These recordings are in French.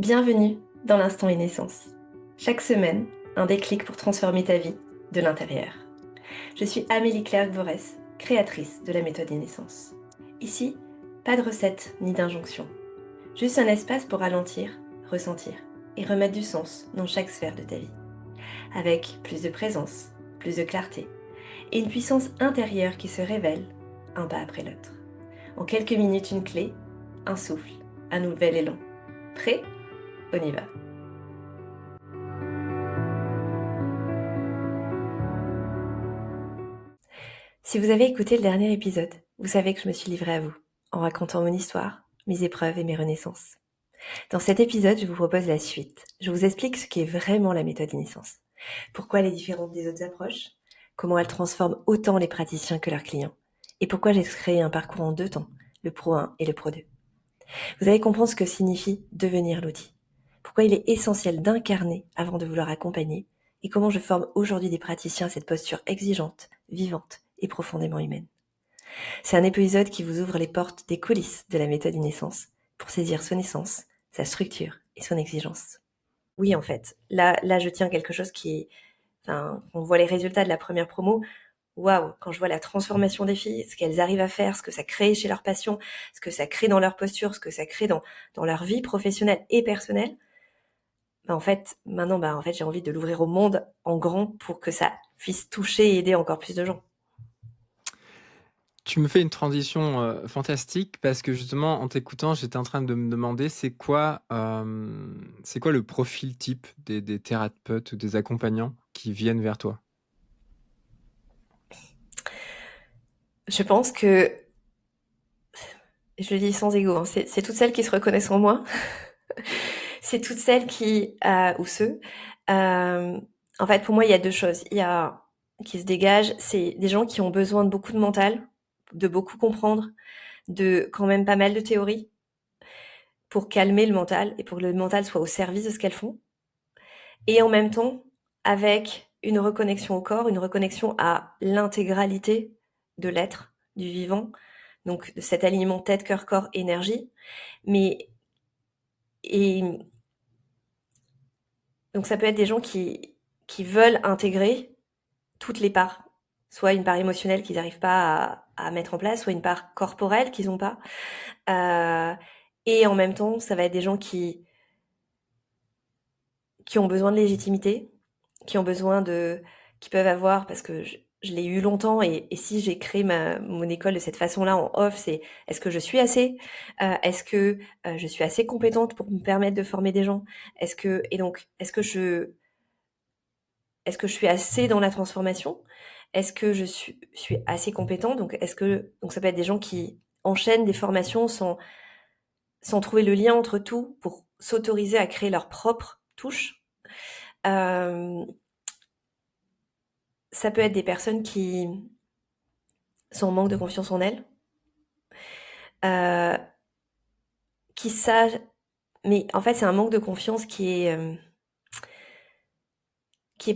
Bienvenue dans l'Instant Naissance. Chaque semaine, un déclic pour transformer ta vie de l'intérieur. Je suis Amélie Clerc-Borès, créatrice de la méthode Naissance. Ici, pas de recette ni d'injonction. Juste un espace pour ralentir, ressentir et remettre du sens dans chaque sphère de ta vie. Avec plus de présence, plus de clarté et une puissance intérieure qui se révèle un pas après l'autre. En quelques minutes, une clé, un souffle, un nouvel élan. Prêt ? On y va. Si vous avez écouté le dernier épisode, vous savez que je me suis livrée à vous, en racontant mon histoire, mes épreuves et mes renaissances. Dans cet épisode, je vous propose la suite. Je vous explique ce qu'est vraiment la méthode Naissance. Pourquoi elle est différente des autres approches, comment elle transforme autant les praticiens que leurs clients, et pourquoi j'ai créé un parcours en 2 temps, le Pro 1 et le Pro 2. Vous allez comprendre ce que signifie devenir l'outil, pourquoi il est essentiel d'incarner avant de vouloir accompagner, et comment je forme aujourd'hui des praticiens à cette posture exigeante, vivante et profondément humaine. C'est un épisode qui vous ouvre les portes des coulisses de la méthode Naissance pour saisir son essence, sa structure et son exigence. Oui, en fait, là, je tiens quelque chose qui est... on voit les résultats de la première promo. Waouh, quand je vois la transformation des filles, ce qu'elles arrivent à faire, ce que ça crée chez leurs patients, ce que ça crée dans leur posture, ce que ça crée dans leur vie professionnelle et personnelle, en fait, maintenant, j'ai envie de l'ouvrir au monde en grand pour que ça puisse toucher et aider encore plus de gens. Tu me fais une transition, fantastique parce que justement en t'écoutant, j'étais en train de me demander c'est quoi le profil type des thérapeutes ou des accompagnants qui viennent vers toi? Je pense que, je le dis sans ego, hein, c'est toutes celles qui se reconnaissent en moi. C'est toutes celles qui, ou ceux, en fait, pour moi, il y a 2 choses. Il y a qui se dégagent, c'est des gens qui ont besoin de beaucoup de mental, de beaucoup comprendre, de quand même pas mal de théorie pour calmer le mental et pour que le mental soit au service de ce qu'elles font. Et en même temps, avec une reconnexion au corps, une reconnexion à l'intégralité de l'être, du vivant, donc de cet alignement tête, cœur, corps, énergie. Mais et donc ça peut être des gens qui veulent intégrer toutes les parts, soit une part émotionnelle qu'ils n'arrivent pas à mettre en place, soit une part corporelle qu'ils n'ont pas. Et en même temps, ça va être des gens qui ont besoin de légitimité, qui ont besoin qui peuvent avoir, parce que je l'ai eu longtemps, et si j'ai créé mon école de cette façon-là en off, c'est est-ce que je suis assez, est-ce que je suis assez compétente pour me permettre de former des gens, est-ce que je suis assez dans la transformation, est-ce que je suis assez compétent, donc ça peut être des gens qui enchaînent des formations sans trouver le lien entre tout pour s'autoriser à créer leur propre touche. Euh, Ça peut être des personnes qui sont en manque de confiance en elles, euh, qui savent, mais en fait c'est un manque de confiance qui est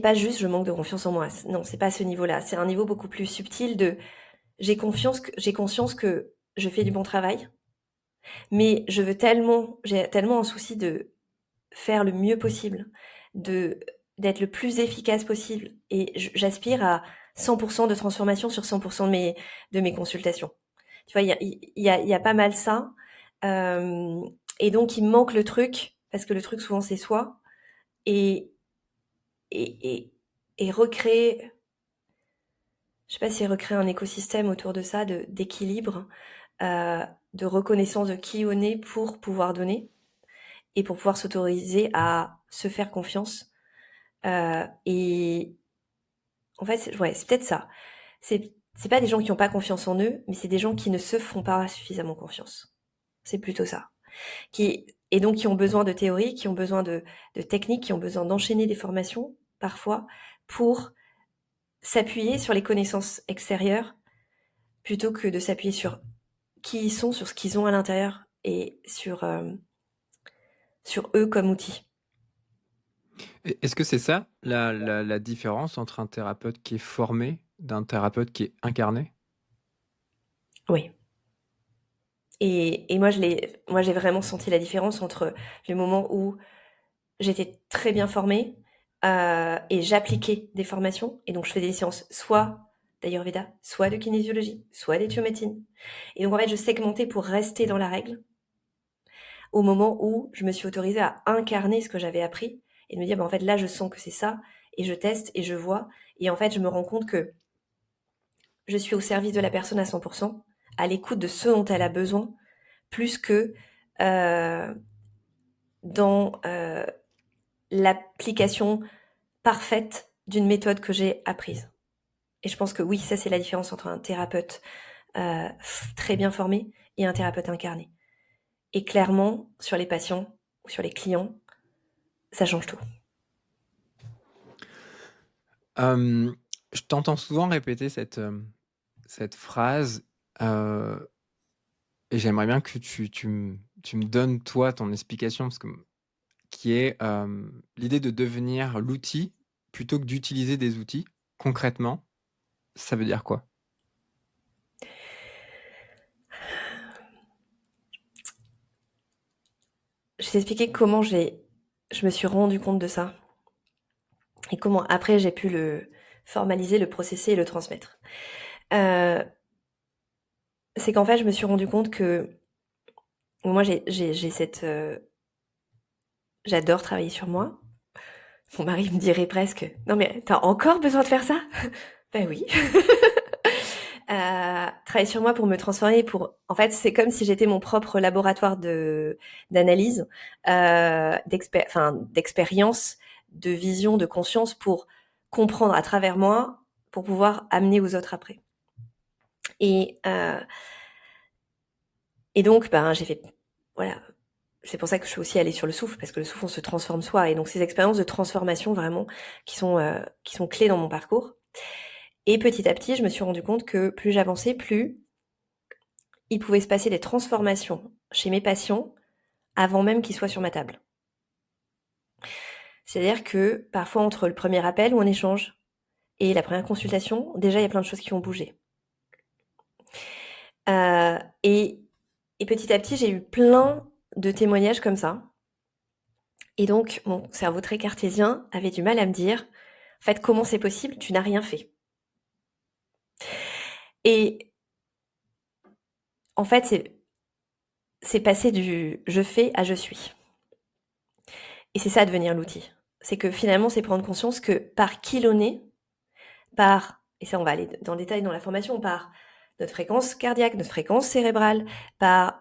pas juste je manque de confiance en moi. Non, c'est pas à ce niveau-là. C'est un niveau beaucoup plus subtil de j'ai conscience que je fais du bon travail, mais j'ai tellement un souci de faire le mieux possible, de d'être le plus efficace possible, et j'aspire à 100% de transformation sur 100% de mes consultations. Tu vois, il y a pas mal ça. Euh, et donc, il me manque le truc, parce que le truc, souvent, c'est soi. Et, et, et, et recréer, je sais pas si recréer un écosystème autour de ça, d'équilibre, euh, de reconnaissance de qui on est pour pouvoir donner, et pour pouvoir s'autoriser à se faire confiance. Et en fait, c'est peut-être ça. C'est pas des gens qui n'ont pas confiance en eux, mais c'est des gens qui ne se font pas suffisamment confiance. C'est plutôt ça. Et donc qui ont besoin de théorie, qui ont besoin de techniques, qui ont besoin d'enchaîner des formations, parfois, pour s'appuyer sur les connaissances extérieures, plutôt que de s'appuyer sur qui ils sont, sur ce qu'ils ont à l'intérieur, et sur eux comme outil. Est-ce que c'est ça la différence entre un thérapeute qui est formé d'un thérapeute qui est incarné? Oui. Et moi, j'ai vraiment senti la différence entre le moment où j'étais très bien formée et j'appliquais des formations. Et donc, je faisais des séances soit d'Ayurveda, soit de kinésiologie, soit d'éthiomédecine. Et donc, en fait, je segmentais pour rester dans la règle au moment où je me suis autorisée à incarner ce que j'avais appris et de me dire, bah, en fait, là, je sens que c'est ça et je teste et je vois. Et en fait, je me rends compte que je suis au service de la personne à 100%, à l'écoute de ce dont elle a besoin, plus que euh, dans l'application parfaite d'une méthode que j'ai apprise. Et je pense que oui, ça c'est la différence entre un thérapeute très bien formé et un thérapeute incarné. Et clairement, sur les patients ou sur les clients, ça change tout. Je t'entends souvent répéter cette phrase, heu et j'aimerais bien que tu me donnes, toi, ton explication parce que qui est, l'idée de devenir l'outil plutôt que d'utiliser des outils. Concrètement, ça veut dire quoi? Je vais t'expliquer comment je me suis rendu compte de ça et comment après j'ai pu le formaliser, le processer et le transmettre. Euh, c'est qu'en fait, je me suis rendu compte que moi, j'ai cette... j'adore travailler sur moi. Mon mari me dirait presque, non mais t'as encore besoin de faire ça? Ben oui. Travailler sur moi pour me transformer, en fait, c'est comme si j'étais mon propre laboratoire d'analyse, d'expérience, de vision, de conscience pour comprendre à travers moi, pour pouvoir amener aux autres après. Et, euh, et donc, ben, j'ai fait, voilà. C'est pour ça que je suis aussi allée sur le souffle, parce que le souffle, on se transforme soi. Et donc, ces expériences de transformation, vraiment, qui sont clés dans mon parcours. Et petit à petit, je me suis rendu compte que plus j'avançais, plus il pouvait se passer des transformations chez mes patients avant même qu'ils soient sur ma table. C'est-à-dire que parfois, entre le premier appel où on échange et la première consultation, déjà, il y a plein de choses qui ont bougé. Euh, et, et petit à petit, j'ai eu plein de témoignages comme ça. Et donc, mon cerveau très cartésien avait du mal à me dire, en fait, comment c'est possible? Tu n'as rien fait. Et en fait, c'est passer du je fais à je suis. Et c'est ça devenir l'outil. C'est que finalement, c'est prendre conscience que par qui l'on est, par, et ça on va aller dans le détail dans la formation, par notre fréquence cardiaque, notre fréquence cérébrale, par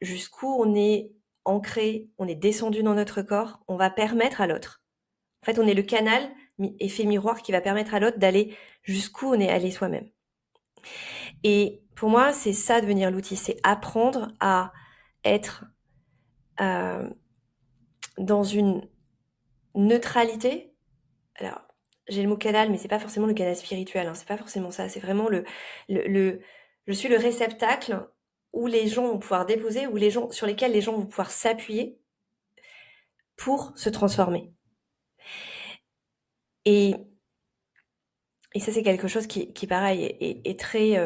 jusqu'où on est ancré, on est descendu dans notre corps, on va permettre à l'autre. En fait, on est le canal, effet miroir, qui va permettre à l'autre d'aller jusqu'où on est allé soi-même. Et pour moi, c'est ça devenir l'outil, c'est apprendre à être euh, dans une neutralité. Alors, j'ai le mot canal, mais c'est pas forcément le canal spirituel, hein, c'est pas forcément ça. C'est vraiment le, je suis le réceptacle où les gens vont pouvoir déposer, sur lesquels les gens vont pouvoir s'appuyer pour se transformer. Et, et ça, c'est quelque chose qui pareil, est très,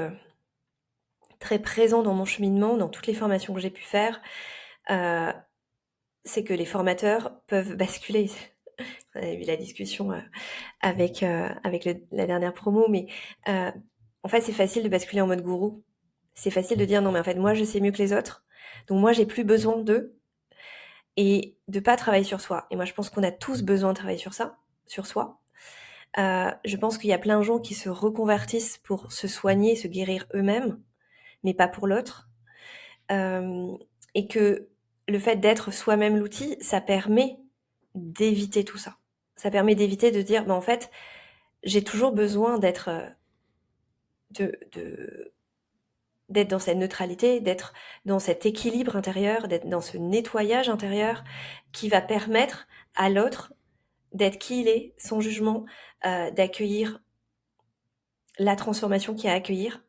très présent dans mon cheminement, dans toutes les formations que j'ai pu faire. Euh, c'est que les formateurs peuvent basculer. On a eu la discussion avec la dernière promo, mais en fait, c'est facile de basculer en mode gourou. C'est facile de dire non, mais en fait, moi, je sais mieux que les autres, donc moi, j'ai plus besoin d'eux et de pas travailler sur soi. Et moi, je pense qu'on a tous besoin de travailler sur ça, sur soi. Je pense qu'il y a plein de gens qui se reconvertissent pour se soigner, se guérir eux-mêmes, mais pas pour l'autre. Et que le fait d'être soi-même l'outil, ça permet d'éviter tout ça. Ça permet d'éviter de dire, en fait, j'ai toujours besoin d'être d'être dans cette neutralité, d'être dans cet équilibre intérieur, d'être dans ce nettoyage intérieur qui va permettre à l'autre d'être qui il est, sans jugement, d'accueillir la transformation qu'il y a à accueillir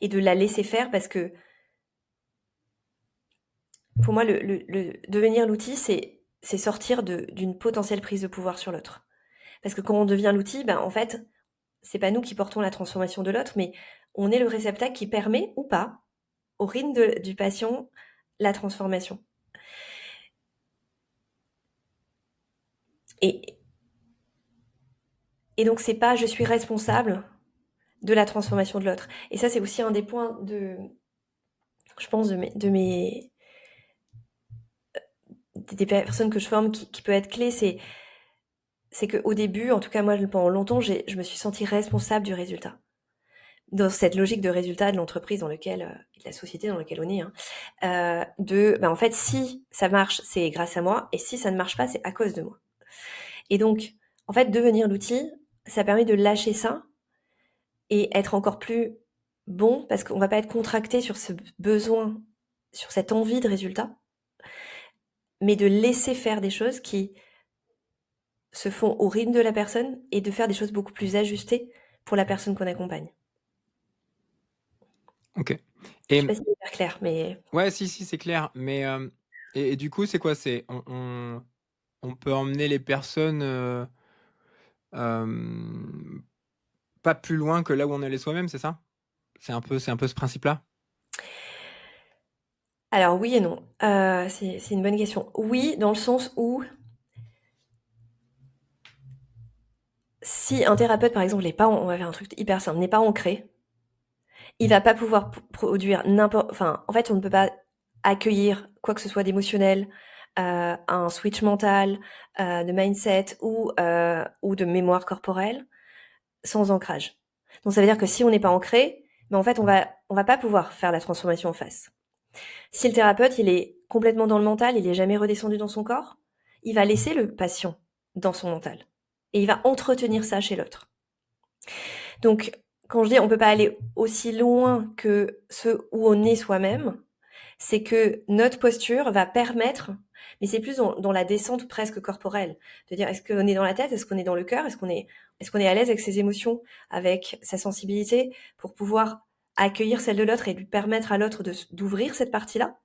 et de la laisser faire parce que pour moi, le devenir l'outil, c'est sortir d'une potentielle prise de pouvoir sur l'autre. Parce que quand on devient l'outil, en fait, c'est pas nous qui portons la transformation de l'autre, mais on est le réceptacle qui permet ou pas au rythme du patient la transformation. Et, et donc, c'est pas je suis responsable de la transformation de l'autre. Et ça, c'est aussi un des points je pense, des personnes que je forme qui peut être clé, c'est qu'au début, en tout cas moi pendant longtemps, je me suis sentie responsable du résultat. Dans cette logique de résultat de l'entreprise dans lequel, de la société dans laquelle on est, en fait, si ça marche, c'est grâce à moi, et si ça ne marche pas, c'est à cause de moi. Et donc, en fait, devenir l'outil, ça permet de lâcher ça et être encore plus bon, parce qu'on va pas être contracté sur ce besoin, sur cette envie de résultat, mais de laisser faire des choses qui se font au rythme de la personne et de faire des choses beaucoup plus ajustées pour la personne qu'on accompagne. OK. Je sais Et pas si c'est hyper clair, mais ouais, si, si, c'est clair. Mais et du coup, c'est quoi? C'est on peut emmener les personnes euh, pas plus loin que là où on allait soi-même, c'est ça? C'est un peu ce principe-là? alors oui et non. C'est une bonne question. Oui, dans le sens où si un thérapeute, par exemple, n'est pas, on va faire un truc hyper simple, n'est pas ancré, il va pas pouvoir produire enfin, en fait, on ne peut pas accueillir quoi que ce soit d'émotionnel, un switch mental, de mindset ou de mémoire corporelle sans ancrage. Donc ça veut dire que si on n'est pas ancré, ben en fait, on va pas pouvoir faire la transformation en face. Si le thérapeute, il est complètement dans le mental, il est jamais redescendu dans son corps, il va laisser le patient dans son mental. Et il va entretenir ça chez l'autre. Donc, quand je dis on peut pas aller aussi loin que ce où on est soi-même, c'est que notre posture va permettre, mais c'est plus dans la descente presque corporelle, de dire est-ce qu'on est dans la tête, est-ce qu'on est dans le cœur, est-ce qu'on est à l'aise avec ses émotions, avec sa sensibilité, pour pouvoir accueillir celle de l'autre et lui permettre à l'autre d'ouvrir cette partie-là.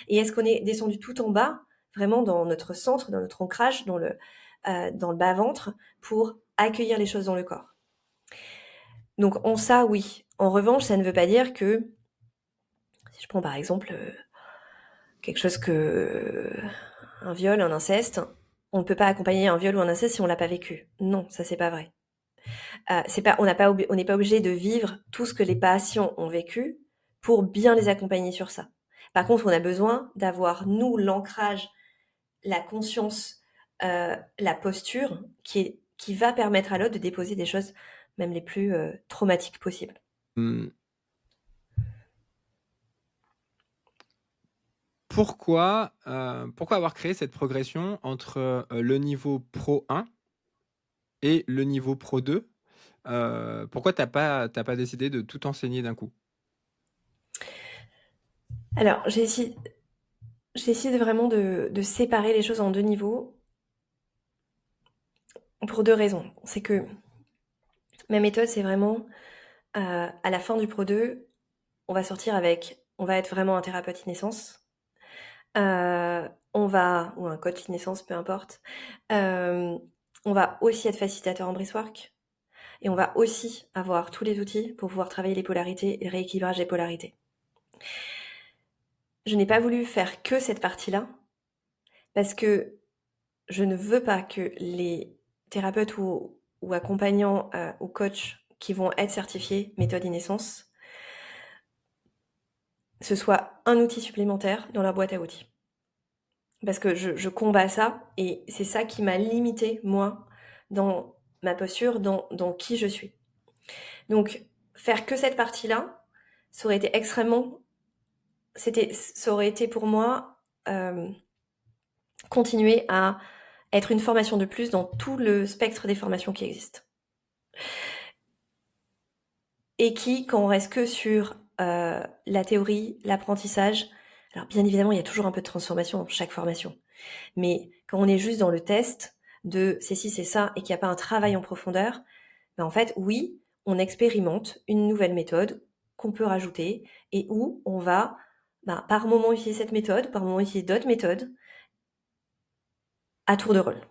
Et est-ce qu'on est descendu tout en bas, vraiment dans notre centre, dans notre ancrage, dans le bas-ventre, pour accueillir les choses dans le corps. Donc en ça, oui. En revanche, ça ne veut pas dire que, si je prends par exemple quelque chose un viol, un inceste, on ne peut pas accompagner un viol ou un inceste si on l'a pas vécu. Non, ça c'est pas vrai. On n'est pas obligé de vivre tout ce que les patients ont vécu pour bien les accompagner sur ça. Par contre, on a besoin d'avoir, nous, l'ancrage, la conscience, la posture qui va permettre à l'autre de déposer des choses même les plus traumatiques possibles. Mmh. Pourquoi avoir créé cette progression entre, le niveau pro 1 et le niveau pro 2? Pourquoi t'as pas décidé de tout enseigner d'un coup? Alors, j'ai essayé vraiment de séparer les choses en deux niveaux pour deux raisons. C'est que ma méthode, c'est vraiment à la fin du Pro 2, on va être vraiment un thérapeute e-naissance. Ou un coach e-naissance, peu importe. Euh, on va aussi être facilitateur en breathwork et on va aussi avoir tous les outils pour pouvoir travailler les polarités et le rééquilibrage des polarités. Je n'ai pas voulu faire que cette partie-là parce que je ne veux pas que les thérapeutes ou accompagnants ou coachs qui vont être certifiés méthode e-naissance, ce soit un outil supplémentaire dans leur boîte à outils. Parce que je combats ça et c'est ça qui m'a limité moi, dans ma posture, dans qui je suis. Donc, faire que cette partie-là, ça aurait été ça aurait été pour moi continuer à être une formation de plus dans tout le spectre des formations qui existent. Et qui, quand on reste que sur la théorie, l'apprentissage, alors bien évidemment, il y a toujours un peu de transformation dans chaque formation. Mais quand on est juste dans le test de c'est ci, c'est ça, et qu'il n'y a pas un travail en profondeur, ben en fait, oui, on expérimente une nouvelle méthode qu'on peut rajouter et où on va par moment utiliser cette méthode, par moment utiliser d'autres méthodes à tour de rôle.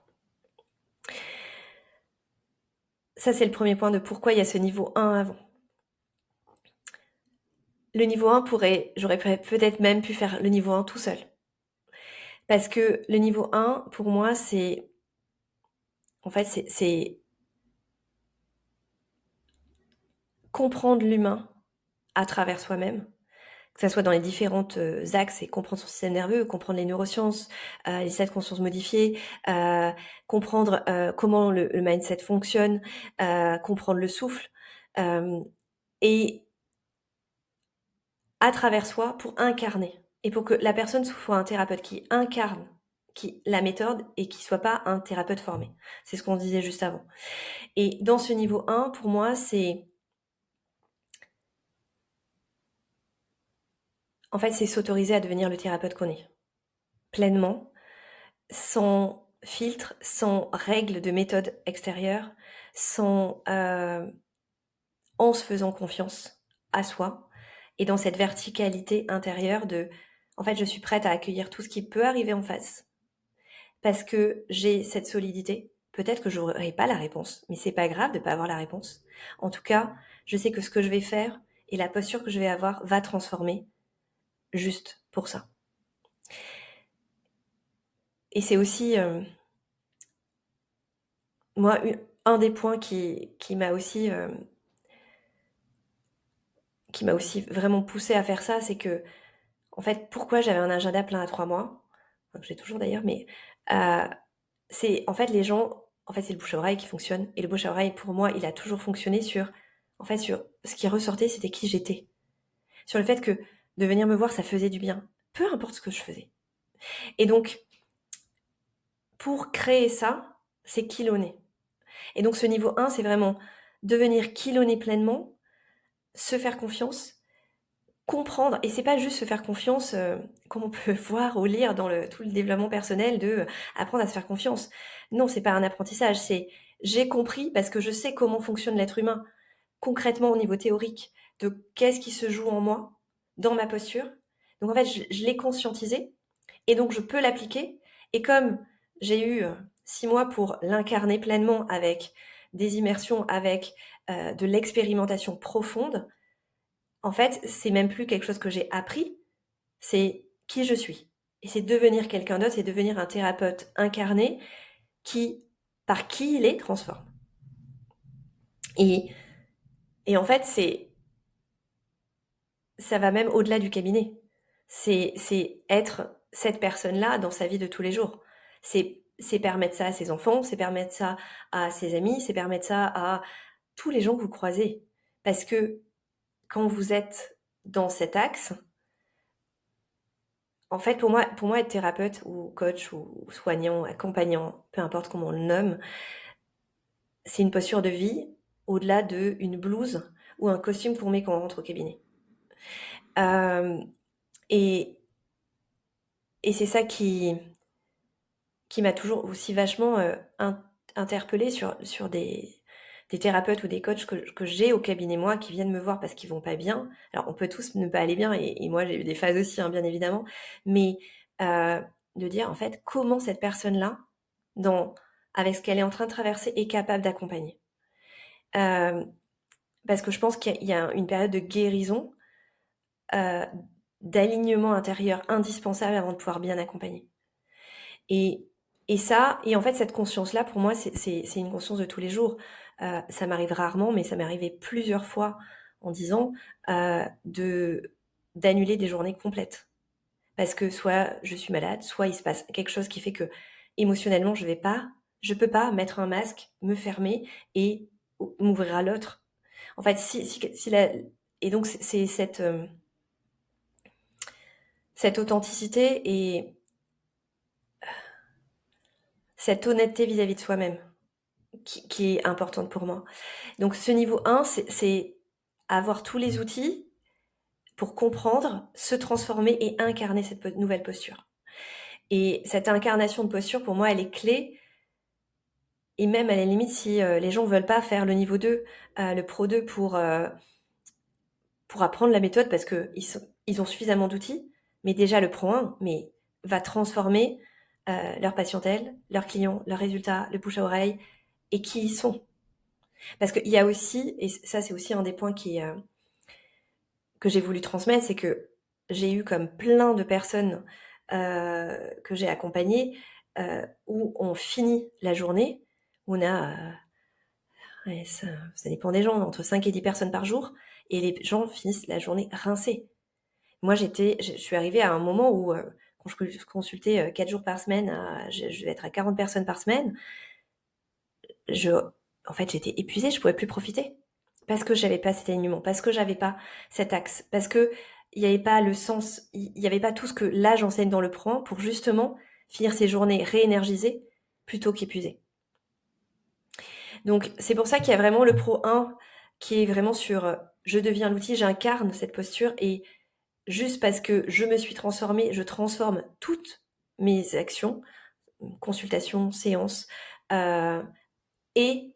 Ça, c'est le premier point de pourquoi il y a ce niveau 1 avant. le niveau 1 j'aurais peut-être même pu faire le niveau 1 tout seul. Parce que le niveau 1, pour moi, en fait, c'est comprendre l'humain à travers soi-même, que ça soit dans les différentes axes et comprendre son système nerveux, comprendre les neurosciences, les états de conscience modifiés, comprendre comment le mindset fonctionne, comprendre le souffle, et à travers soi pour incarner et pour que la personne soit un thérapeute qui incarne la méthode et qui soit pas un thérapeute formé. C'est ce qu'on disait juste avant. Et dans ce niveau 1, pour moi, c'est s'autoriser à devenir le thérapeute qu'on est, pleinement, sans filtre, sans règles de méthode extérieure, en se faisant confiance à soi et dans cette verticalité intérieure en fait, je suis prête à accueillir tout ce qui peut arriver en face parce que j'ai cette solidité. Peut-être que je n'aurai pas la réponse, mais c'est pas grave de pas avoir la réponse. En tout cas, je sais que ce que je vais faire et la posture que je vais avoir va transformer juste pour ça. Et c'est aussi, moi, un des points qui m'a aussi vraiment poussée à faire ça, c'est que, en fait, pourquoi j'avais un agenda plein à 3 mois, enfin, que j'ai toujours d'ailleurs, mais c'est en fait les gens, en fait, c'est le bouche à oreille qui fonctionne et le bouche à oreille pour moi, il a toujours fonctionné sur ce qui ressortait, c'était qui j'étais. Sur le fait que de venir me voir, ça faisait du bien, peu importe ce que je faisais. Et donc pour créer ça, c'est qui l'on est. Et donc ce niveau 1, c'est vraiment devenir qui l'on est pleinement, se faire confiance, comprendre, et c'est pas juste se faire confiance, comme on peut voir ou lire dans tout le développement personnel apprendre à se faire confiance. Non, c'est pas un apprentissage, c'est j'ai compris parce que je sais comment fonctionne l'être humain, concrètement au niveau théorique, de qu'est-ce qui se joue en moi, dans ma posture. Donc en fait, je l'ai conscientisé et donc je peux l'appliquer. Et comme j'ai eu 6 mois pour l'incarner pleinement avec des immersions, avec de l'expérimentation profonde, en fait, c'est même plus quelque chose que j'ai appris, c'est qui je suis. Et c'est devenir quelqu'un d'autre, c'est devenir un thérapeute incarné qui, par qui il est, transforme. Et, et en fait, ça va même au-delà du cabinet. C'est être cette personne-là dans sa vie de tous les jours. C'est permettre ça à ses enfants, c'est permettre ça à ses amis, c'est permettre ça à tous les gens que vous croisez. Parce que quand vous êtes dans cet axe, en fait, pour moi, être thérapeute ou coach ou soignant, accompagnant, peu importe comment on le nomme, c'est une posture de vie au-delà d'une blouse ou un costume qu'on met quand on rentre au cabinet. Et, et c'est ça qui m'a toujours aussi vachement interpellée sur des thérapeutes ou des coachs que j'ai au cabinet, moi, qui viennent me voir parce qu'ils vont pas bien. Alors, on peut tous ne pas aller bien, et moi, j'ai eu des phases aussi, hein, bien évidemment, mais de dire, en fait, comment cette personne-là, avec ce qu'elle est en train de traverser, est capable d'accompagner. Parce que je pense qu'il y a une période de guérison, euh, d'alignement intérieur indispensable avant de pouvoir bien accompagner. Et et en fait, cette conscience-là, pour moi, c'est une conscience de tous les jours. Ça m'arrive rarement, mais ça m'est arrivé plusieurs fois en 10 ans, d'annuler des journées complètes. Parce que soit je suis malade, soit il se passe quelque chose qui fait que émotionnellement, je peux pas mettre un masque, me fermer et m'ouvrir à l'autre. En fait, et donc c'est cette authenticité et cette honnêteté vis-à-vis de soi-même qui est importante pour moi. Donc ce niveau 1, c'est avoir tous les outils pour comprendre, se transformer et incarner cette nouvelle posture. Et cette incarnation de posture, pour moi, elle est clé. Et même à la limite, si les gens ne veulent pas faire le niveau 2, le Pro 2 pour apprendre la méthode parce qu'ils ont suffisamment d'outils, mais déjà le Pro 1 va transformer leur patientèle, leurs clients, leurs résultats, le bouche à oreille et qui ils sont. Parce qu'il y a aussi, et ça c'est aussi un des points que j'ai voulu transmettre, c'est que j'ai eu comme plein de personnes, que j'ai accompagnées, où on finit la journée, où on a, ouais, ça dépend des gens, entre 5 et 10 personnes par jour et les gens finissent la journée rincés. Moi, je suis arrivée à un moment où, quand je consultais, 4 jours par semaine, je devais être à 40 personnes par semaine. Je En fait, j'étais épuisée, je pouvais plus profiter. Parce que j'avais pas cet alignement, parce que j'avais pas cet axe, parce qu'il y avait pas le sens, il y avait pas tout ce que là j'enseigne dans le Pro pour justement finir ces journées réénergisées plutôt qu'épuisées. Donc c'est pour ça qu'il y a vraiment le Pro 1 qui est vraiment sur, je deviens l'outil, j'incarne cette posture et juste parce que je me suis transformée, je transforme toutes mes actions, consultations, séances, et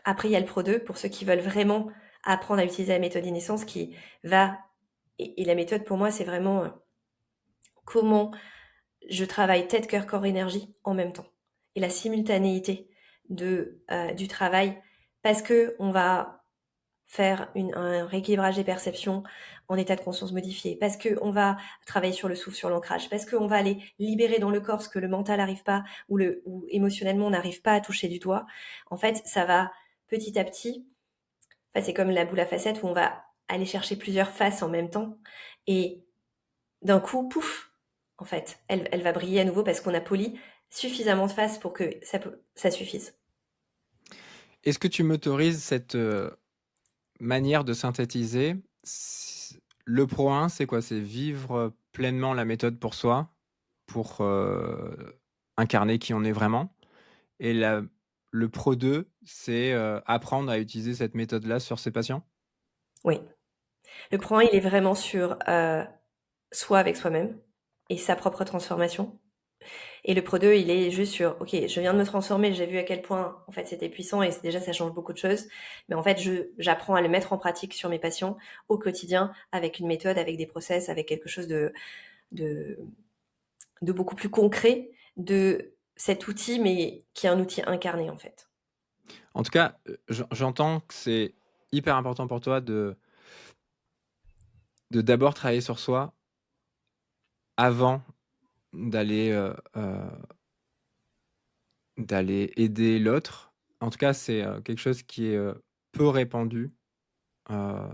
après il y a le Pro 2 pour ceux qui veulent vraiment apprendre à utiliser la méthode Inessence qui va et la méthode pour moi c'est vraiment, comment je travaille tête, cœur, corps, énergie en même temps et la simultanéité du travail parce qu'on va faire un rééquilibrage des perceptions en état de conscience modifié, parce qu'on va travailler sur le souffle, sur l'ancrage, parce qu'on va aller libérer dans le corps ce que le mental n'arrive pas ou émotionnellement on n'arrive pas à toucher du doigt. En fait, ça va petit à petit, enfin, c'est comme la boule à facettes où on va aller chercher plusieurs faces en même temps et d'un coup, pouf, en fait, elle va briller à nouveau parce qu'on a poli suffisamment de faces pour que ça suffise. Est-ce que tu m'autorises cette manière de synthétiser? Le Pro 1, c'est quoi? C'est vivre pleinement la méthode pour soi, pour incarner qui on est vraiment. Et le Pro 2, c'est apprendre à utiliser cette méthode-là sur ses patients? Oui. Le point, il est vraiment sur soi avec soi-même et sa propre transformation. Et le Pro 2, il est juste sur, ok, je viens de me transformer, j'ai vu à quel point en fait c'était puissant et déjà ça change beaucoup de choses. Mais en fait, j'apprends à le mettre en pratique sur mes patients au quotidien avec une méthode, avec des process, avec quelque chose de, de beaucoup plus concret de cet outil, mais qui est un outil incarné en fait. En tout cas, j'entends que c'est hyper important pour toi de d'abord travailler sur soi avant d'aller, d'aller aider l'autre. En tout cas, c'est, quelque chose qui est, peu répandu, heu,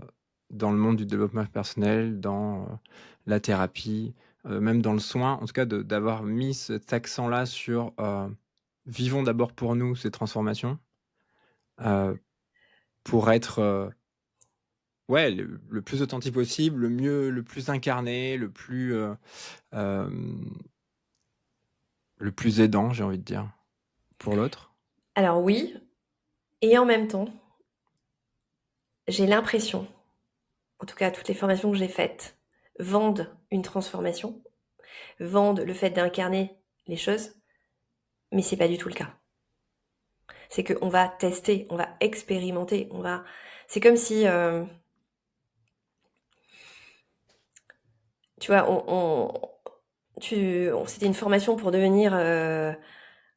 dans le monde du développement personnel, dans, la thérapie, même dans le soin. En tout cas, d'avoir mis cet accent-là sur, vivons d'abord pour nous ces transformations, heu, pour être, ouais, le plus authentique possible, le plus incarné, hem, le plus aidant, j'ai envie de dire, pour l'autre. Alors oui, et en même temps, j'ai l'impression, en tout cas toutes les formations que j'ai faites, vendent une transformation, vendent le fait d'incarner les choses, mais c'est pas du tout le cas. C'est qu'on va tester, on va expérimenter, c'est comme si, tu vois, c'était une formation pour devenir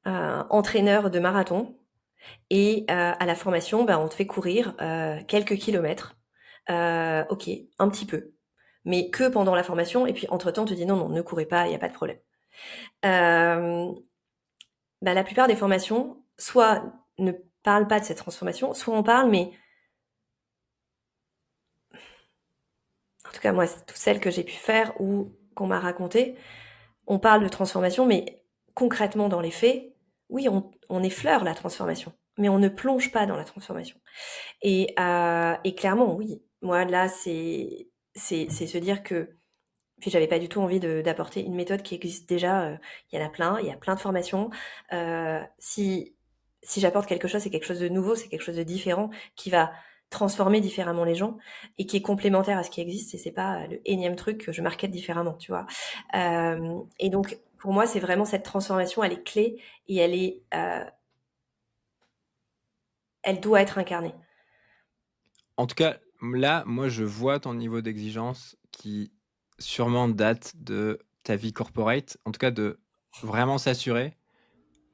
entraîneur de marathon. Et à la formation, bah, on te fait courir quelques kilomètres. Ok, un petit peu. Mais que pendant la formation. Et puis entre-temps, on te dit non, non, ne courez pas, il n'y a pas de problème. Bah, la plupart des formations, soit ne parlent pas de cette transformation, soit on parle, mais en tout cas, moi, toutes celles que j'ai pu faire ou qu'on m'a raconté, on parle de transformation, mais concrètement dans les faits, oui, on effleure la transformation, mais on ne plonge pas dans la transformation. Et clairement, oui, moi là, c'est se dire que puis j'avais pas du tout envie d'apporter une méthode qui existe déjà. Il y en a plein, il y a plein de formations. Si j'apporte quelque chose, c'est quelque chose de nouveau, c'est quelque chose de différent qui va transformer différemment les gens et qui est complémentaire à ce qui existe et c'est pas le énième truc que je markete différemment, tu vois. Et donc pour moi, c'est vraiment cette transformation, elle est clé et elle doit être incarnée. En tout cas, là, moi, je vois ton niveau d'exigence qui sûrement date de ta vie corporate. En tout cas, de vraiment s'assurer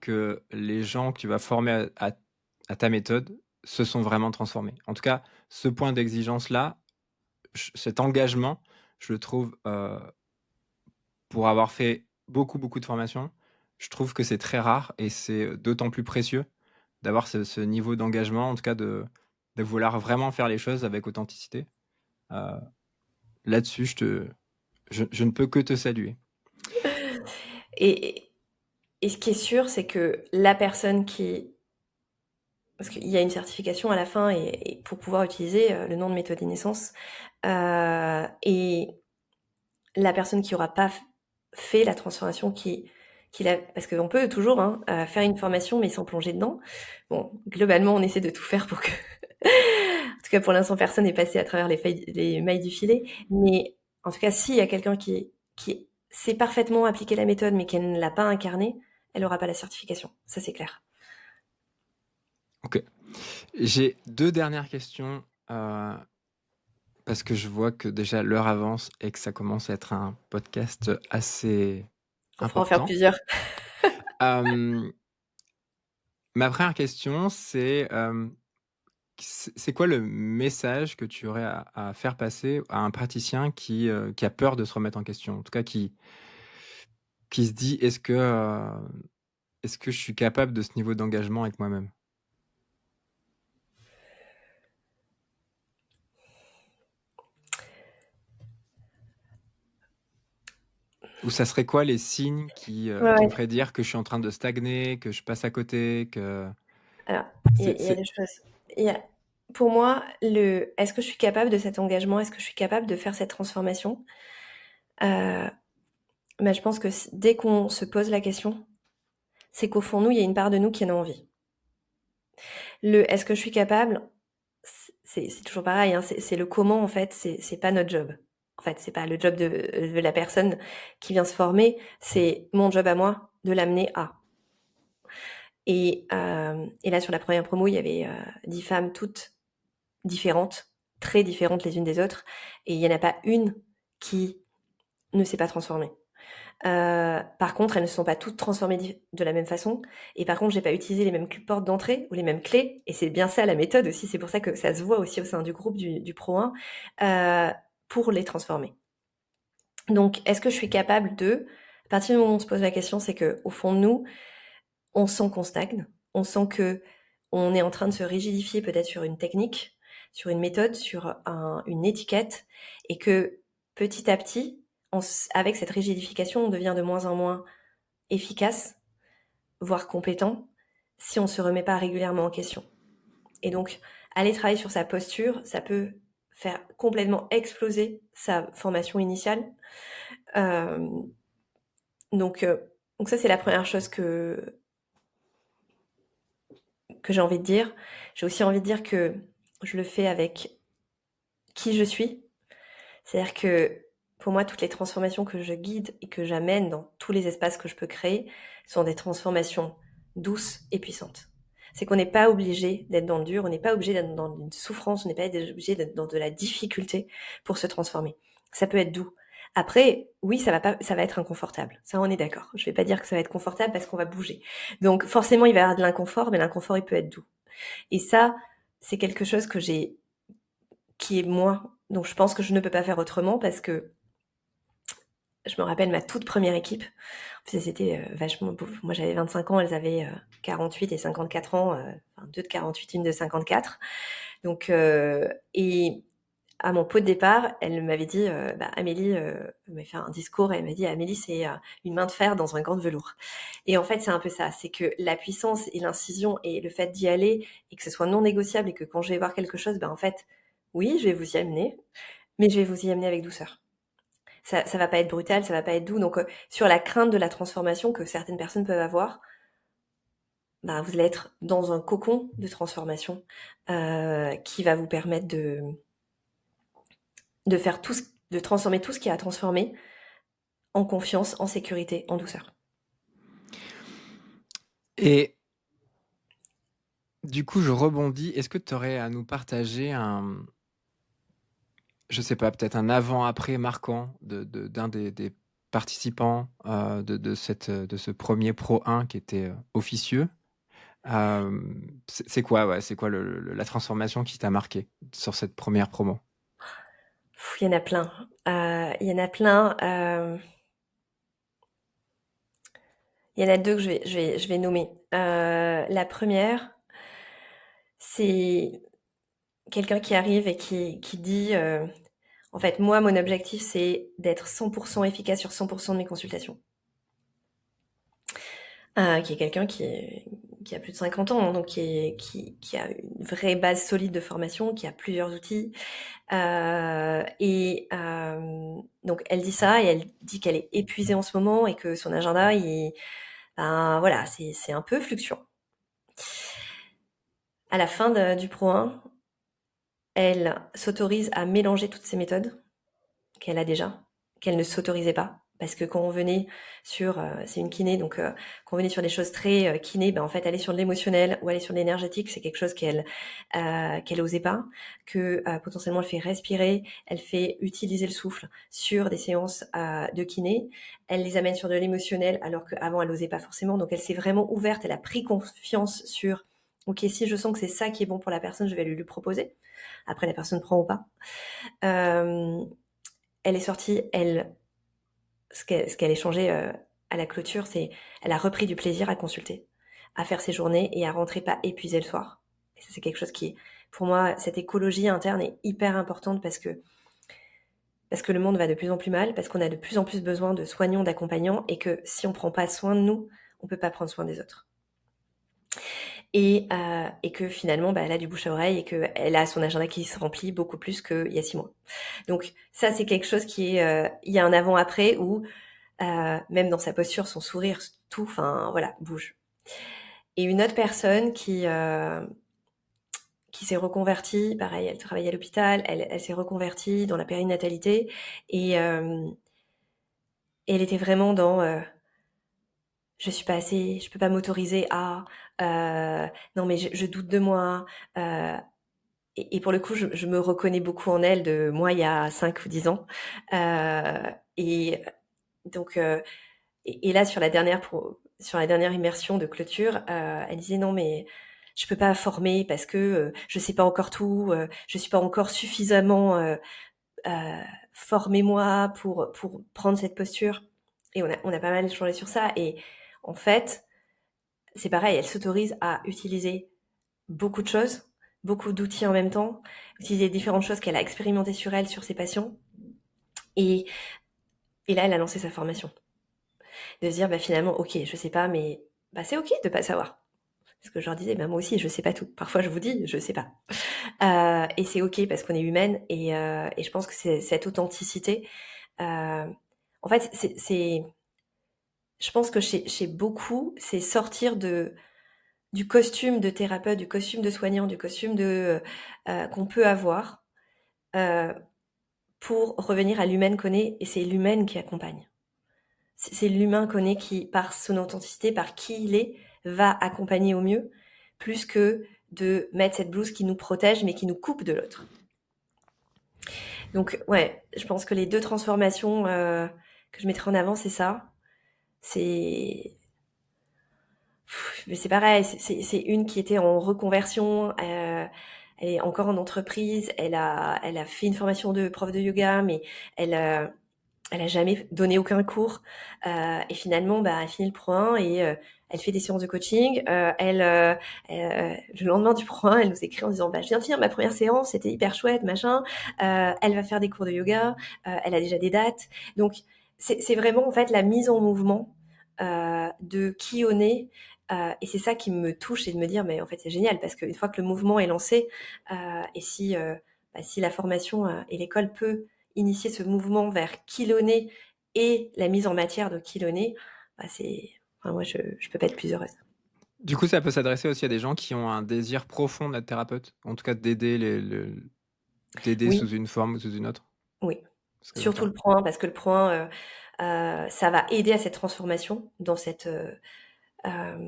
que les gens que tu vas former à ta méthode se sont vraiment transformés. En tout cas, ce point d'exigence-là, cet engagement, je le trouve, pour avoir fait beaucoup, beaucoup de formations, je trouve que c'est très rare et c'est d'autant plus précieux d'avoir ce niveau d'engagement, en tout cas de vouloir vraiment faire les choses avec authenticité. Heu, Là-dessus, je ne peux que te saluer. Et, et ce qui est sûr, c'est que la personne qui... Parce qu'il y a une certification à la fin et pour pouvoir utiliser le nom de méthode naissance. Et la personne qui aura pas fait la transformation parce qu'on peut toujours faire une formation mais sans plonger dedans. Bon, globalement, on essaie de tout faire pour que, en tout cas pour l'instant, personne n'est passé à travers les mailles du filet. Mais en tout cas, s'il y a quelqu'un qui sait parfaitement appliquer la méthode mais qui ne l'a pas incarnée, elle n'aura pas la certification. Ça, c'est clair. OK. J'ai 2 dernières questions, parce que je vois que déjà l'heure avance et que ça commence à être un podcast assez On fera en faire important. plusieurs. Hem, Ma première question, c'est quoi le message que tu aurais à faire passer à un praticien qui a peur de se remettre en question? En tout cas qui se dit: «Est-ce que je suis capable de ce niveau d'engagement avec moi-même?» Ou ça serait quoi les signes Ouais, qui me ouais. feraient dire que je suis en train de stagner, que je passe à côté, que Alors, il y a c'est deux choses. Il y a, pour moi, est-ce que je suis capable de cet engagement? Est-ce que je suis capable de faire cette transformation? Euh, je pense que dès qu'on se pose la question, c'est qu'au fond, nous, il y a une part de nous qui en a envie. Est-ce que je suis capable? C'est toujours pareil, hein, c'est le comment, en fait, c'est pas notre job. En fait, c'est pas le job de la personne qui vient se former, c'est mon job à moi de l'amener à. Et là, sur la première promo, il y avait 10 femmes toutes différentes, très différentes les unes des autres, et il n'y en a pas une qui ne s'est pas transformée. Par contre, elles ne se sont pas toutes transformées de la même façon, et par contre, j'ai pas utilisé les mêmes portes d'entrée ou les mêmes clés, et c'est bien ça la méthode aussi, c'est pour ça que ça se voit aussi au sein du groupe du Pro 1, pour les transformer. Donc, est-ce que je suis capable à partir du moment où on se pose la question, c'est que au fond de nous, on sent qu'on stagne, on sent que on est en train de se rigidifier peut-être sur une technique, sur une méthode, sur une étiquette, et que petit à petit, avec cette rigidification, on devient de moins en moins efficace, voire compétent, si on ne se remet pas régulièrement en question. Et donc, aller travailler sur sa posture, ça peut faire complètement exploser sa formation initiale. Euh, donc, donc ça, c'est la première chose que j'ai envie de dire. J'ai aussi envie de dire que je le fais avec qui je suis. C'est-à-dire que pour moi, toutes les transformations que je guide et que j'amène dans tous les espaces que je peux créer sont des transformations douces et puissantes. C'est qu'on n'est pas obligé d'être dans le dur, on n'est pas obligé d'être dans une souffrance, on n'est pas obligé d'être dans de la difficulté pour se transformer. Ça peut être doux. Après, oui, ça va être inconfortable. Ça, on est d'accord. Je vais pas dire que ça va être confortable parce qu'on va bouger. Donc, forcément, il va y avoir de l'inconfort, mais l'inconfort, il peut être doux. Et ça, c'est quelque chose qui est moi. Donc, je pense que je ne peux pas faire autrement parce que je me rappelle ma toute première équipe. C'était vachement... Moi, j'avais 25 ans, elles avaient 48 et 54 ans. Enfin, deux de 48, une de 54. Donc, et à mon pot de départ, elle m'avait dit, Amélie, elle m'avait fait un discours, et elle m'a dit, Amélie, c'est une main de fer dans un gant de velours. Et en fait, c'est un peu ça, c'est que la puissance et l'incision et le fait d'y aller, et que ce soit non négociable, et que quand je vais voir quelque chose, en fait, oui, je vais vous y amener, mais je vais vous y amener avec douceur. Ça va pas être brutal, ça va pas être doux. Donc, sur la crainte de la transformation que certaines personnes peuvent avoir, vous allez être dans un cocon de transformation qui va vous permettre de faire de transformer tout ce qui a à transformer en confiance, en sécurité, en douceur. Et du coup, je rebondis. Est-ce que tu aurais à nous partager je sais pas, peut-être un avant-après marquant d'un des participants, de ce premier Pro 1 qui était, officieux? C'est quoi, ouais, c'est quoi la transformation qui t'a marqué sur cette première promo? Il y en a plein. Il y en a plein. Il y en a 2 que je vais nommer. La première, c'est quelqu'un qui arrive et qui dit, en fait, moi, mon objectif, c'est d'être 100% efficace sur 100% de mes consultations. Qui est quelqu'un qui a plus de 50 ans, hein, donc qui a une vraie base solide de formation, qui a plusieurs outils. Donc elle dit ça et elle dit qu'elle est épuisée en ce moment et que son agenda, ben voilà, c'est un peu fluctuant. À la fin du Pro 1, elle s'autorise à mélanger toutes ces méthodes qu'elle a déjà, qu'elle ne s'autorisait pas. Parce que quand on venait sur, c'est une kiné, donc quand on venait sur des choses très kiné, ben en fait aller sur de l'émotionnel ou aller sur de l'énergétique, c'est quelque chose qu'elle osait pas, que potentiellement elle fait respirer, elle fait utiliser le souffle sur des séances de kiné, elle les amène sur de l'émotionnel alors qu'avant elle osait pas forcément, donc elle s'est vraiment ouverte, elle a pris confiance sur ok, si je sens que c'est ça qui est bon pour la personne, je vais lui proposer. Après la personne prend ou pas. Elle est sortie, ce qu'elle échangeait à la clôture, c'est elle a repris du plaisir à consulter, à faire ses journées et à rentrer pas épuisée le soir. Et ça, c'est quelque chose qui, pour moi, cette écologie interne est hyper importante parce que le monde va de plus en plus mal, parce qu'on a de plus en plus besoin de soignants, d'accompagnants, et que si on prend pas soin de nous, on peut pas prendre soin des autres. Et que finalement, bah, elle a du bouche à oreille et qu'elle a son agenda qui se remplit beaucoup plus qu'il y a 6 mois. Donc ça, c'est quelque chose qui est... il y a un avant-après où même dans sa posture, son sourire, tout, enfin voilà, bouge. Et une autre personne qui s'est reconvertie, pareil, elle travaillait à l'hôpital, elle s'est reconvertie dans la périnatalité et elle était vraiment dans je suis pas assez, je peux pas m'autoriser à non mais je doute de moi. Et pour le coup, je me reconnais beaucoup en elle de moi il y a 5 ou 10 ans. Et donc et là, sur la dernière immersion de clôture, elle disait non mais je peux pas former parce que je sais pas encore tout, je suis pas encore suffisamment formée moi pour prendre cette posture. Et on a pas mal échangé sur ça. Et en fait, c'est pareil, elle s'autorise à utiliser beaucoup de choses, beaucoup d'outils en même temps, utiliser différentes choses qu'elle a expérimentées sur elle, sur ses patients. Et, et là, elle a lancé sa formation. De se dire, bah, finalement, ok, je sais pas, mais bah, c'est ok de pas savoir. Parce que je leur disais, bah, moi aussi, je sais pas tout. Parfois, je vous dis, je sais pas. Et c'est ok parce qu'on est humaine et je pense que c'est cette authenticité. En fait, je pense que chez beaucoup, c'est sortir du costume de thérapeute, du costume de soignant, du costume qu'on peut avoir euh, pour revenir à l'humaine qu'on est. Et c'est l'humaine qui accompagne. C'est l'humain qu'on est qui, par son authenticité, par qui il est, va accompagner au mieux, plus que de mettre cette blouse qui nous protège mais qui nous coupe de l'autre. Donc ouais, je pense que les 2 transformations que je mettrais en avant, c'est ça. C'est mais c'est pareil, c'est une qui était en reconversion, elle est encore en entreprise, elle a fait une formation de prof de yoga, mais elle elle a jamais donné aucun cours. Et finalement, bah, elle finit le Pro 1 et elle fait des séances de coaching. Le lendemain du Pro 1, elle nous écrit en disant, bah, je viens de finir ma première séance, c'était hyper chouette, machin. Elle va faire des cours de yoga. Elle a déjà des dates. Donc, c'est vraiment en fait la mise en mouvement de qui on est. Et c'est ça qui me touche et de me dire, mais en fait, c'est génial parce qu'une fois que le mouvement est lancé, et si la formation et l'école peut initier ce mouvement vers qui l'on est et la mise en matière de qui l'on est, bah enfin, moi, je peux pas être plus heureuse. Du coup, ça peut s'adresser aussi à des gens qui ont un désir profond d'être thérapeute, en tout cas d'aider d'aider Oui, sous une forme ou sous une autre? oui. Ce que Surtout j'entends. le Pro 1, parce que le Pro 1, ça va aider à cette transformation dans cette... D'avoir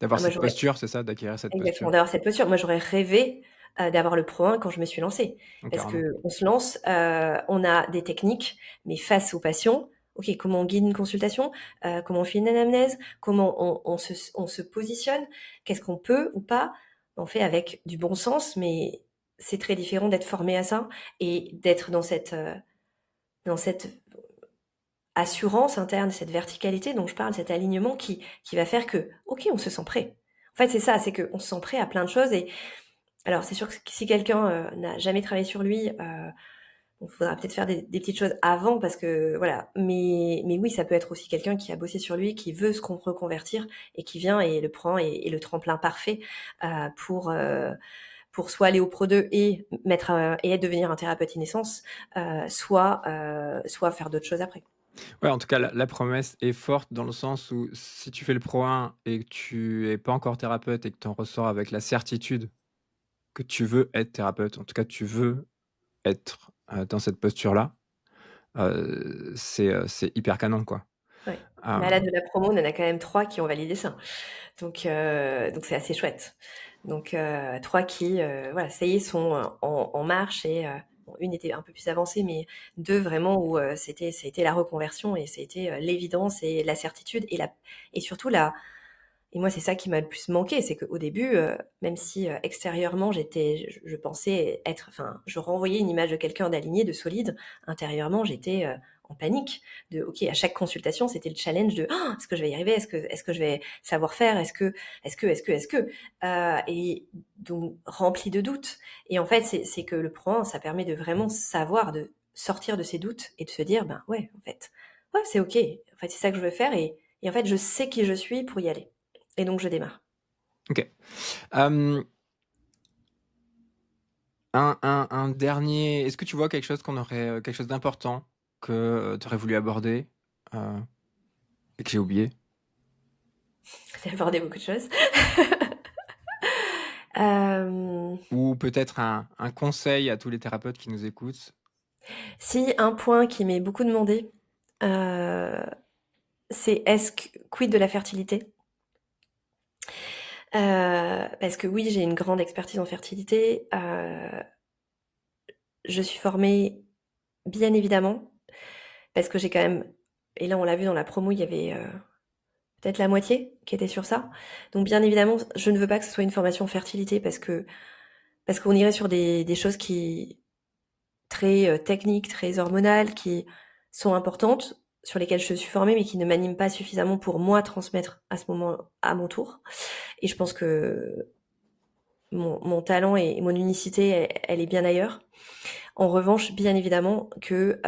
moi, cette j'aurais posture, c'est ça? D'acquérir cette exactement posture? d'avoir cette posture. Moi, j'aurais rêvé d'avoir le Pro 1 quand je me suis lancée. Oh, Parce carrément. qu'on se lance, on a des techniques, mais face aux patients, ok, comment on guide une consultation, comment on fait une anamnèse, comment on se positionne, qu'est-ce qu'on peut ou pas. On fait avec du bon sens, mais c'est très différent d'être formé à ça et d'être dans cette assurance interne, cette verticalité dont je parle, cet alignement qui va faire que, OK, on se sent prêt. En fait, c'est ça, c'est qu'on se sent prêt à plein de choses et alors c'est sûr que si quelqu'un, n'a jamais travaillé sur lui, il faudra peut-être faire des petites choses avant parce que voilà. Mais oui, ça peut être aussi quelqu'un qui a bossé sur lui, qui veut se reconvertir et qui vient et le prend et le tremplin parfait, pour soit aller au Pro 2 et mettre, et devenir un thérapeute in-essence, soit faire d'autres choses après. Ouais, en tout cas, la promesse est forte dans le sens où si tu fais le Pro 1 et que tu es pas encore thérapeute et que tu en ressors avec la certitude que tu veux être thérapeute, en tout cas, tu veux être, dans cette posture-là, c'est hyper canon, quoi. Ouais. Bah, là, Hem, de la promo, on en a quand même 3 qui ont validé ça. Donc c'est assez chouette. Donc 3 qui, voilà, ça y est, sont, en marche et bon, une était un peu plus avancée, mais 2 vraiment où, ça a été la reconversion et ça a été, l'évidence et la certitude et surtout la et moi, c'est ça qui m'a le plus manqué, c'est qu'au début, même si, extérieurement, je pensais être enfin, je renvoyais une image de quelqu'un d'aligné, de solide, intérieurement, j'étais, en panique de OK, à chaque consultation, c'était le challenge de: «Oh, est-ce que je vais y arriver? Est-ce que je vais savoir faire? Est-ce que?» Et donc rempli de doutes et en fait, c'est que le Pro 1, ça permet de vraiment savoir, de sortir de ses doutes et de se dire: «Ben, ouais, en fait, ouais, c'est OK. En fait, c'est ça que je veux faire et en fait, je sais qui je suis pour y aller». Et donc je démarre. OK. Hem, un dernier est-ce que tu vois quelque chose qu'on aurait, quelque chose d'important que, tu aurais voulu aborder, heu, et que j'ai oublié? J'ai abordé beaucoup de choses. Hem, Ou peut-être un conseil à tous les thérapeutes qui nous écoutent? Si un point qui m'est beaucoup demandé, heu, c'est est-ce que quid de la fertilité? Parce que oui, j'ai une grande expertise en fertilité, je suis formée, bien évidemment, parce que j'ai quand même et là, on l'a vu dans la promo, il y avait, peut-être la moitié qui était sur ça. Donc bien évidemment, je ne veux pas que ce soit une formation fertilité parce qu'on irait sur des choses qui très, techniques, très hormonales, qui sont importantes, sur lesquelles je suis formée, mais qui ne m'animent pas suffisamment pour moi transmettre à ce moment à mon tour. Et je pense que mon talent et mon unicité, elle est bien ailleurs. En revanche, bien évidemment que,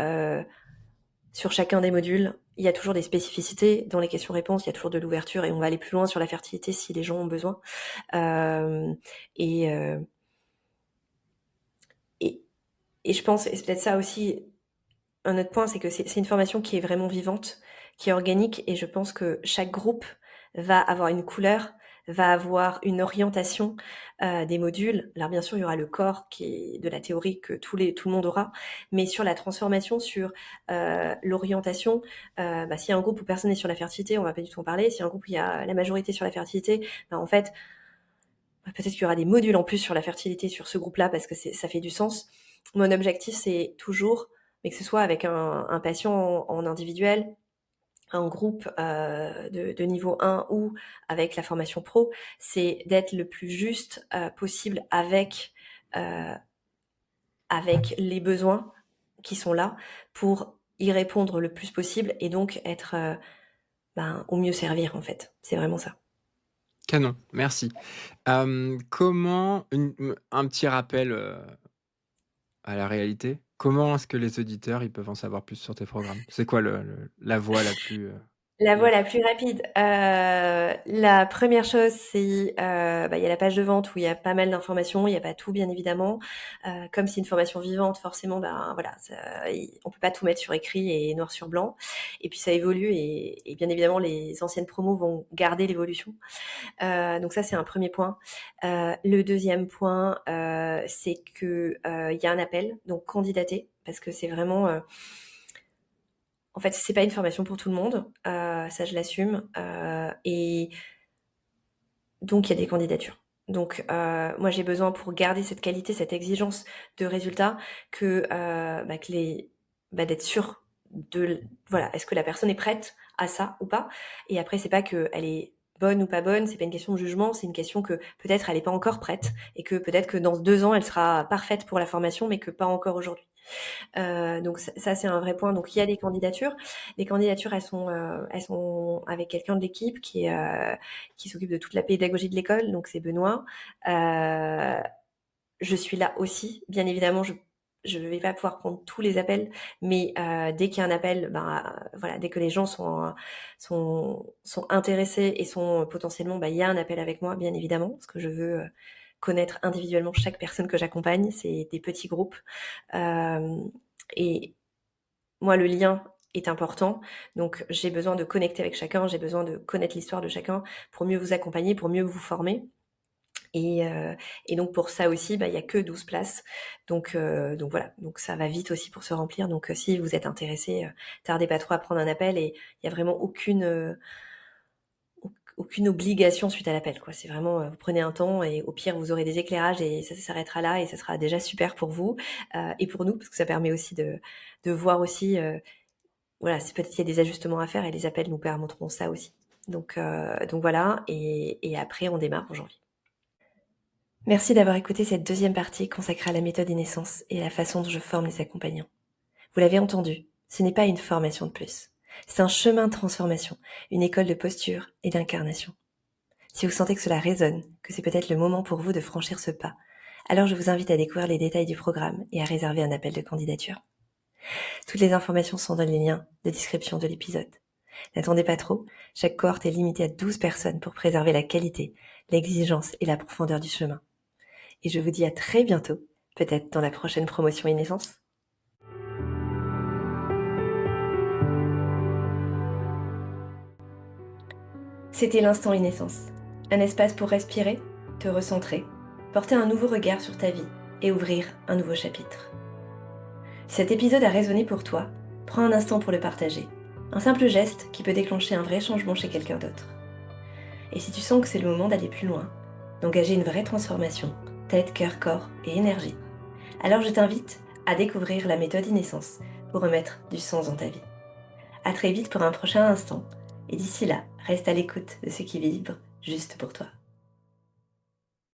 sur chacun des modules, il y a toujours des spécificités. Dans les questions-réponses, il y a toujours de l'ouverture et on va aller plus loin sur la fertilité si les gens ont besoin. Hem et heu et et je pense et c'est peut-être ça aussi. Un autre point, c'est que c'est une formation qui est vraiment vivante, qui est organique et je pense que chaque groupe va avoir une couleur, va avoir une orientation, des modules. Alors bien sûr, il y aura le corps qui est de la théorie que tout le monde aura, mais sur la transformation, sur, l'orientation, s'il y a un groupe où personne n'est sur la fertilité, on va pas du tout en parler. S'il y a un groupe où il y a la majorité sur la fertilité, en fait, peut-être qu'il y aura des modules en plus sur la fertilité sur ce groupe-là parce que ça fait du sens. Mon objectif, c'est toujours, mais que ce soit avec un patient en individuel, un groupe de niveau 1 ou avec la formation pro, c'est d'être le plus juste possible euh, avec les besoins qui sont là pour y répondre le plus possible et donc être au mieux servir en fait. C'est vraiment ça. Canon, merci. Comment un petit rappel, à la réalité, comment est-ce que les auditeurs, ils peuvent en savoir plus sur tes programmes? C'est quoi la voie la plus, La voie directe? la plus rapide, la première chose, c'est, il y a la page de vente où il y a pas mal d'informations. Il y a pas tout, bien évidemment. Comme c'est une formation vivante, forcément, voilà, on peut pas tout mettre sur écrit et noir sur blanc. Et puis ça évolue et bien évidemment, les anciennes promos vont garder l'évolution. Donc ça, c'est un premier point. Le deuxième point, c'est que, il y a un appel, donc candidater, parce que c'est vraiment, en fait, c'est pas une formation pour tout le monde, ça je l'assume, et donc il y a des candidatures. Donc moi j'ai besoin pour garder cette qualité, cette exigence de résultat que d'être sûre de voilà, est-ce que la personne est prête à ça ou pas? Et après c'est pas qu'elle est bonne ou pas bonne, c'est pas une question de jugement, c'est une question que peut-être elle est pas encore prête et que peut-être que dans 2 ans, elle sera parfaite pour la formation, mais que pas encore aujourd'hui. Donc ça c'est un vrai point. Donc il y a des candidatures. Les candidatures, elles sont avec quelqu'un de l'équipe qui s'occupe de toute la pédagogie de l'école, donc c'est Benoît. Je suis là aussi, bien évidemment, je vais pas pouvoir prendre tous les appels, mais dès qu'il y a un appel, voilà, dès que les gens sont intéressés et sont potentiellement, il y a un appel avec moi, bien évidemment, parce que je veux connaître individuellement chaque personne que j'accompagne. C'est des petits groupes. Et moi, le lien est important, donc j'ai besoin de connecter avec chacun, j'ai besoin de connaître l'histoire de chacun pour mieux vous accompagner, pour mieux vous former. Et donc pour ça aussi, il y a que 12 places. Donc voilà, donc ça va vite aussi pour se remplir. Donc si vous êtes intéressé, tardez pas trop à prendre un appel, et il y a vraiment aucune obligation suite à l'appel, quoi. C'est vraiment, vous prenez un temps et au pire, vous aurez des éclairages et ça s'arrêtera là et ça sera déjà super pour vous, et pour nous, parce que ça permet aussi de voir aussi, voilà, si peut-être il y a des ajustements à faire, et les appels nous permettront ça aussi. Donc voilà, et après on démarre en janvier. Merci d'avoir écouté cette deuxième partie consacrée à la méthode Inessence et à la façon dont je forme les accompagnants. Vous l'avez entendu, ce n'est pas une formation de plus. C'est un chemin de transformation, une école de posture et d'incarnation. Si vous sentez que cela résonne, que c'est peut-être le moment pour vous de franchir ce pas, alors je vous invite à découvrir les détails du programme et à réserver un appel de candidature. Toutes les informations sont dans les liens de description de l'épisode. N'attendez pas trop, chaque cohorte est limitée à 12 personnes pour préserver la qualité, l'exigence et la profondeur du chemin. Et je vous dis à très bientôt, peut-être dans la prochaine promotion Inessence. C'était l'instant Inessence, un espace pour respirer, te recentrer, porter un nouveau regard sur ta vie et ouvrir un nouveau chapitre. Si cet épisode a résonné pour toi, prends un instant pour le partager. Un simple geste qui peut déclencher un vrai changement chez quelqu'un d'autre. Et si tu sens que c'est le moment d'aller plus loin, d'engager une vraie transformation, tête, cœur, corps et énergie, alors je t'invite à découvrir la méthode Inessence pour remettre du sens dans ta vie. À très vite pour un prochain instant, et d'ici là, reste à l'écoute de ce qui vibre juste pour toi.